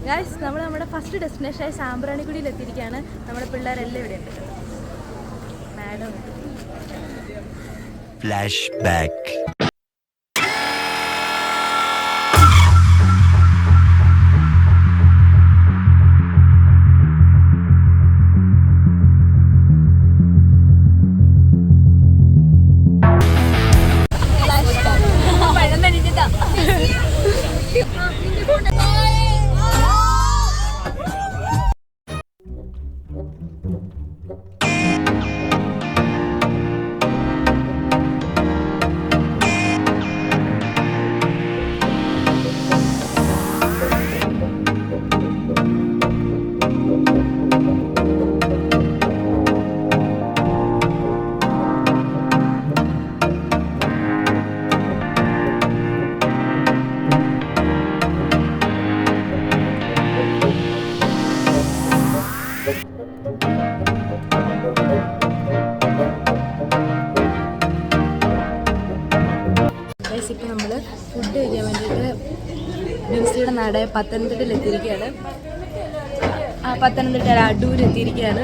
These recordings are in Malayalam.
ഗൈസ് നമ്മൾ നമ്മുടെ ഫസ്റ്റ് ഡെസ്റ്റിനേഷനായ സാമ്പ്രാണിക്കുടിയിൽ എത്തിയിരിക്കുകയാണ്. നമ്മുടെ പിള്ളേരെല്ലാം ഇവിടെ ഉണ്ട്. Madam flash back. ഇപ്പോൾ നമ്മൾ ഫുഡ് കഴിക്കാൻ വേണ്ടിയിട്ട് ബിൻസിയുടെ നാടായ പത്തനംതിട്ടയിൽ എത്തിയിരിക്കുകയാണ്. പത്തനംതിട്ട അടൂർ എത്തിയിരിക്കുകയാണ്.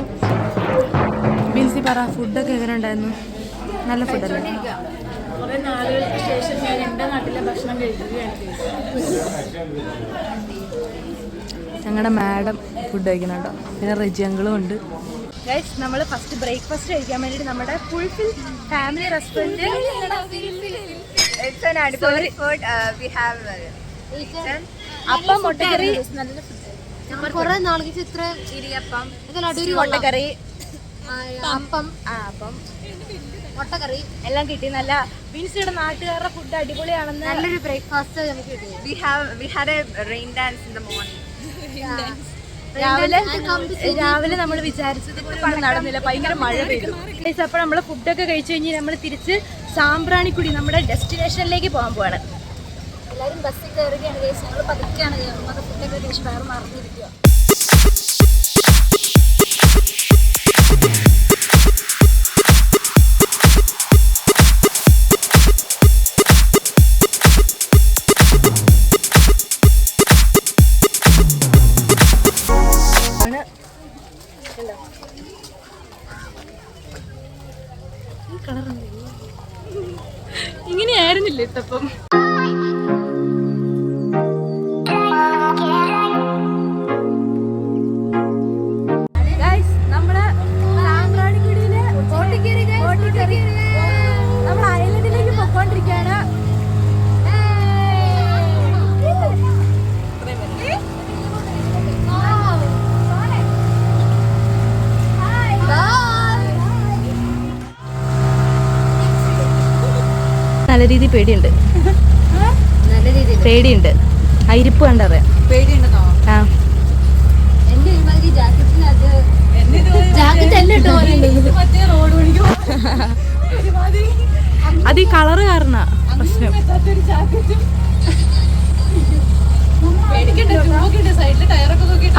ബിൻസി പറ, ഫുഡൊക്കെ എങ്ങനെ ഉണ്ടായിരുന്നു? നല്ല ഫുഡല്ലേ? കുറേ നാളുകൾക്ക് ശേഷം ഞാൻ എൻ്റെ നാട്ടിലെ ഭക്ഷണം കഴിക്കുകയാണ്. ഞങ്ങളുടെ മാഡം ഫുഡ് കഴിക്കുന്നുണ്ടോ? പിന്നെ റെജിയങ്ങളും ഉണ്ട്. ഗൈസ് നമ്മൾ ഫസ്റ്റ് ബ്രേക്ക്ഫാസ്റ്റ് കഴിക്കാൻ വേണ്ടിയിട്ട് നമ്മുടെ ഫുൾഫിൽ ഫാമിലി റെസ്റ്റോറൻറ്റ് അപ്പം മുട്ടക്കറി, കുറേ നാളുകൾക്ക് ഇത്ര ഇടിയപ്പം, മുട്ടക്കറി, അപ്പം മുട്ടക്കറി എല്ലാം കിട്ടി. നല്ല ബിൻസിയുടെ നാട്ടുകാരുടെ ഫുഡ് അടിപൊളിയാണെന്ന്. നല്ലൊരു ബ്രേക്ക്ഫാസ്റ്റ് നമുക്ക് കിട്ടി. രാവിലെ നമ്മൾ വിചാരിച്ചത് നടന്നില്ല, ഭയങ്കര മഴ പെയ്തു. അപ്പോൾ നമ്മൾ ഫുഡൊക്കെ കഴിച്ചു കഴിഞ്ഞ് നമ്മൾ തിരിച്ച് സാമ്പ്രാണിക്കുടി നമ്മുടെ ഡെസ്റ്റിനേഷനിലേക്ക് പോകാൻ പോവാണ്. എല്ലാവരും ബസ്സിൽ കയറുകയാണ്. ഞങ്ങൾ പതുക്കെയാണ് കയറുന്നത്. ഫുഡൊക്കെ കഴിച്ച് വേറെ മറന്നിരിക്കുക. ഇങ്ങനെയായിരുന്നില്ല ഇട്ടപ്പം. നമ്മുടെ സാമ്പ്രാണിക്കുടിയില് നമ്മൾ ഐലൻഡിലേക്ക് പൊക്കോണ്ടിരിക്കുകയാണ്. നല്ല രീതിയിൽ പേടിയുണ്ട്. പേടിയുണ്ട്. അരിപ്പ് കണ്ടറിയാം. പേടിയുണ്ടെന്നോ? ആ, എന്റെ ഒരുമാതിരി ജാക്കറ്റിനകത്ത് ജാക്കറ്റ് എല്ലാം ഇട്ടോ മറ്റേ റോഡ് പണിക്ക് അത് ഈ കളറ് കാരണ പ്രശ്നം.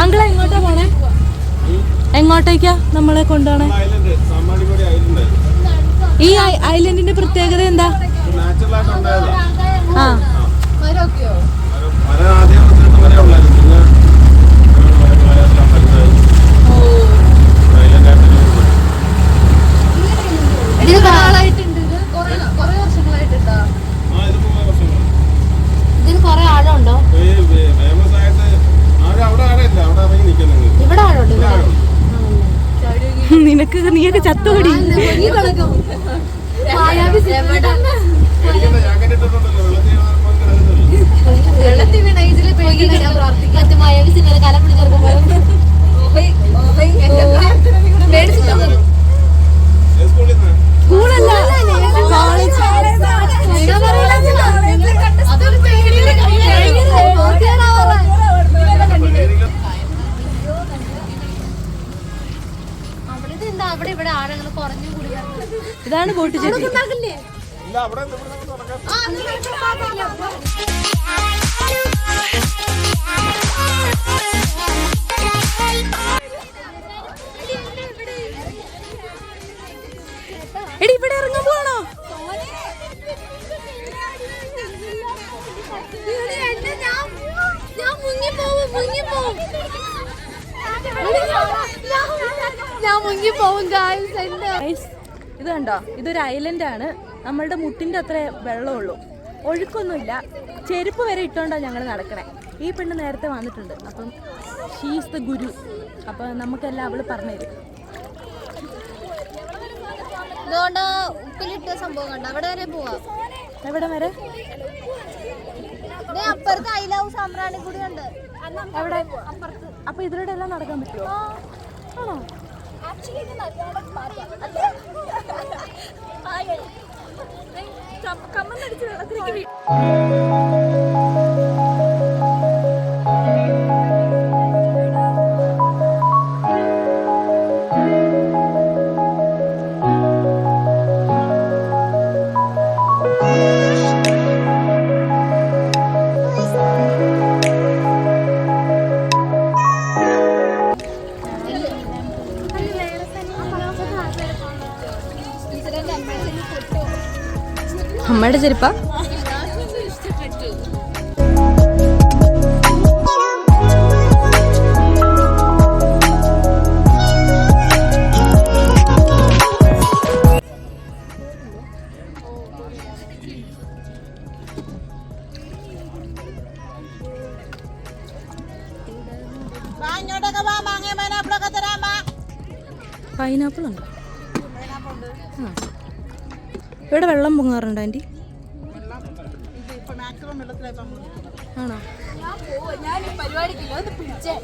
അങ്കിളെ എങ്ങോട്ടാ പോണേ? എങ്ങോട്ടേക്കാ നമ്മളെ കൊണ്ടുപോണേ? ഈ ഐലൻഡിന്റെ പ്രത്യേകത എന്താ? ആ, മരമൊക്കെയോ? ഇത് ആളായിട്ടുണ്ട്. കുറേ വർഷങ്ങളായിട്ടുണ്ടോ? ഇതിന് കുറെ ആഴമുണ്ടോ? ഇവിടെ ആഴമുണ്ട്. നീയൊക്കെ ചത്തുകൂടി. വെള്ളത്തിൽ വീണ ഇതിൽ ഞാൻ പ്രാർത്ഥിക്കാം. മായാവി സിനിമ കലം പിടിച്ചെടുക്കുമ്പോൾ സ്കൂളല്ല, കോളേജ്. അവിടെ ഇവിടെ ആഴങ്ങൾ കുറഞ്ഞു കൂടി. ഇതാണ് ബോട്ട് ചെടി. എടി ഇവിടെ ഇറങ്ങാൻ പോണോ? ഞാൻ മുങ്ങി പോവും. ഞാൻ മുങ്ങി പോകും ഇത് കണ്ടോ, ഇതൊരു ഐലൻഡാണ്. നമ്മളുടെ മുട്ടിന്റെ അത്ര വെള്ളമുള്ളൂ, ഒഴുക്കൊന്നുമില്ല. ചെരുപ്പ് വരെ ഇട്ടോണ്ടാണ് ഞങ്ങൾ നടക്കണേ. ഈ പെണ്ണ് നേരത്തെ വന്നിട്ടുണ്ട്, അപ്പം ഷീസ് ദ ഗുരു. അപ്പൊ നമുക്കെല്ലാം അവള് പറഞ്ഞുതരും. ഇതുകൊണ്ട് ഉപ്പിലിട്ട സംഭവം കണ്ട അവിടെ വരെ പോവാ. എവിടെ വരെ? അപ്പുറത്ത് ഐ ലവ് സാമ്പ്രാണി കൂടി ഉണ്ട്. എവിടെ? അപ്പൊ ഇതിലൂടെ എല്ലാം നടക്കാൻ പറ്റുമോ? ആണോ? കമ്മന്നടിച്ച് വെള്ളത്തിലേക്ക് അമ്മയുടെ ചെരുപ്പാ. പൈനാപ്പിൾ ഉണ്ടോ? ഇവിടെ വെള്ളം പൊങ്ങാറുണ്ടോ ആൻറ്റി? ആണോ? ഞാൻ പരിപാടിക്കില്ല ഒന്ന് പിടിച്ചേ.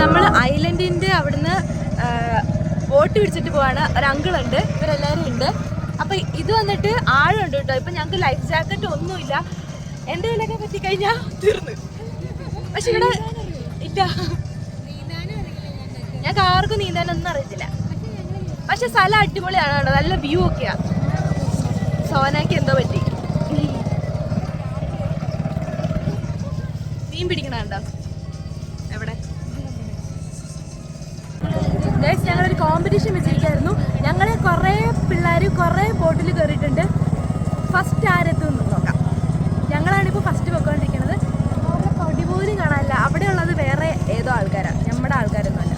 നമ്മൾ ഐലൻഡിന്റെ അവിടുന്ന് ബോട്ട് പിടിച്ചിട്ട് പോവാണ്. ഒരു അങ്കിളുണ്ട്, ഇവരെല്ലാരും ഉണ്ട്. അപ്പൊ ഇത് വന്നിട്ട് ആഴമുണ്ട് കേട്ടോ. ഇപ്പൊ ഞങ്ങൾക്ക് ലൈഫ് ജാക്കറ്റ് ഒന്നുമില്ല. എന്റെ കയ്യിലൊക്കെ പറ്റിക്കഴിഞ്ഞാൽ തീർന്നു. പക്ഷെ ഇവിടെ ഇല്ല. ഞാൻ ആർക്കും നീന്താനൊന്നും അറിയത്തില്ല. പക്ഷെ സ്ഥലം അടിപൊളിയാണ് കേട്ടോ, നല്ല വ്യൂ ഒക്കെയാ. സോനാക്ക് എന്തോ പറ്റി, മീൻ പിടിക്കണുണ്ടോ? എവിടെ? ഞങ്ങളൊരു കോമ്പറ്റീഷൻ വെച്ചിരിക്കായിരുന്നു. ഞങ്ങളെ കുറേ പിള്ളേർ കുറേ ബോട്ടിൽ കയറിയിട്ടുണ്ട്. ഫസ്റ്റ് ആരെത്തും നോക്കാം. ഞങ്ങളാണിപ്പോൾ ഫസ്റ്റ് പോയിക്കൊണ്ടിരിക്കുന്നത്. അവിടെ കൊടി പോലും കാണാനില്ല. അവിടെ ഉള്ളത് വേറെ ഏതോ ആൾക്കാരാണ്, നമ്മുടെ ആൾക്കാരൊന്നുമല്ല.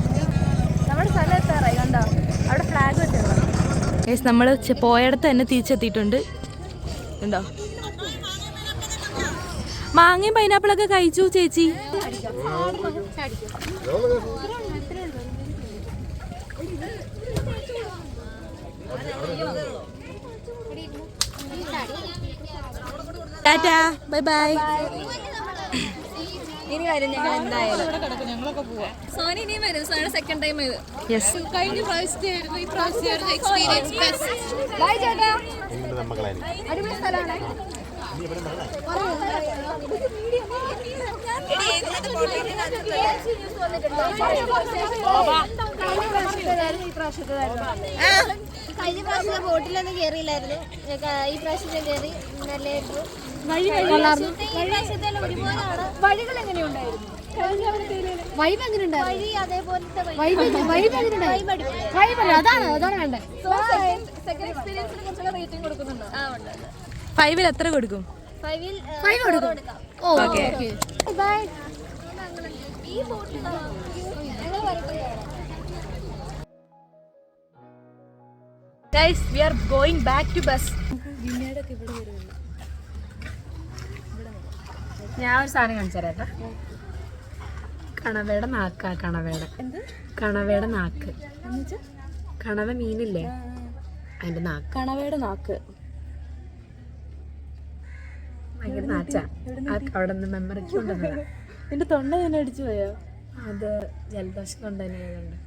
നമ്മുടെ സ്ഥലം എത്താറായി കണ്ടോ, അവിടെ ഫ്ലാഗ് വെച്ചിട്ടുള്ളത്. നമ്മൾ പോയടത്ത് തന്നെ തിരിച്ചെത്തിയിട്ടുണ്ട്. ഉണ്ടോ? മാങ്ങയും പൈനാപ്പിളൊക്കെ കഴിച്ചു ചേച്ചി. Tata, bye bye. ഇനി വരും ഞങ്ങൾ എന്തായാലും. സോനി ഇനിയും വരും. സോനിയുടെ സെക്കൻഡ് ടൈം ഇത്. യെസ്. കഴിഞ്ഞ പ്രാവശ്യമായിരുന്നു, ഈ പ്രാവശ്യമായിരുന്നു എക്സ്പീരിയൻസ് ബെസ്റ്റ്. ബൈ ചേട്ടാ. അടിപൊളി സ്ഥലമാണ്. കഴിഞ്ഞ പ്രാവശ്യം ബോട്ടിലൊന്നും കയറിയില്ലായിരുന്നു. ഈ പ്രാവശ്യത്തെ കയറി നല്ലായിരുന്നു. വഴികൾ എങ്ങനെയുണ്ടായിരുന്നു? വൈബ് എങ്ങനെയുണ്ടായിരുന്നു? വഴി അതേപോലത്തെ അതാണ് വേണ്ടത്. സെക്കൻഡ് എക്സ്പീരിയൻസിന് കുറച്ചുകൂടെ റേറ്റിംഗ് കൊടുക്കുന്നുണ്ടോ? ആ ഉണ്ട്. 5ൽ എത്ര കൊടുക്കും? 5 കൊടുക്കാം. Okay bye. ഈ ബോട്ടിൽ ഞങ്ങൾ വരട്ടെ. Guys, we are going back to bus. ഞാൻ ഒരു സാധനം കാണിച്ചു തരാം. കണവയുടെ നാക്കാ. കണവയുടെ നാക്ക്. കണവ മീനില്ലേ, അതിന്റെ നാക്ക്. കണവയുടെ നാക്ക്. ഭയങ്കര നാച്ച അവിടെ നിന്ന് മെമ്മറിക്ക് കൊണ്ടുവന്നതാ. നിന്റെ തൊണ്ട ഞാൻ അടിച്ചു പോയോ? അത് ജലദോഷം കൊണ്ട് തന്നെ ആയതുകൊണ്ട്.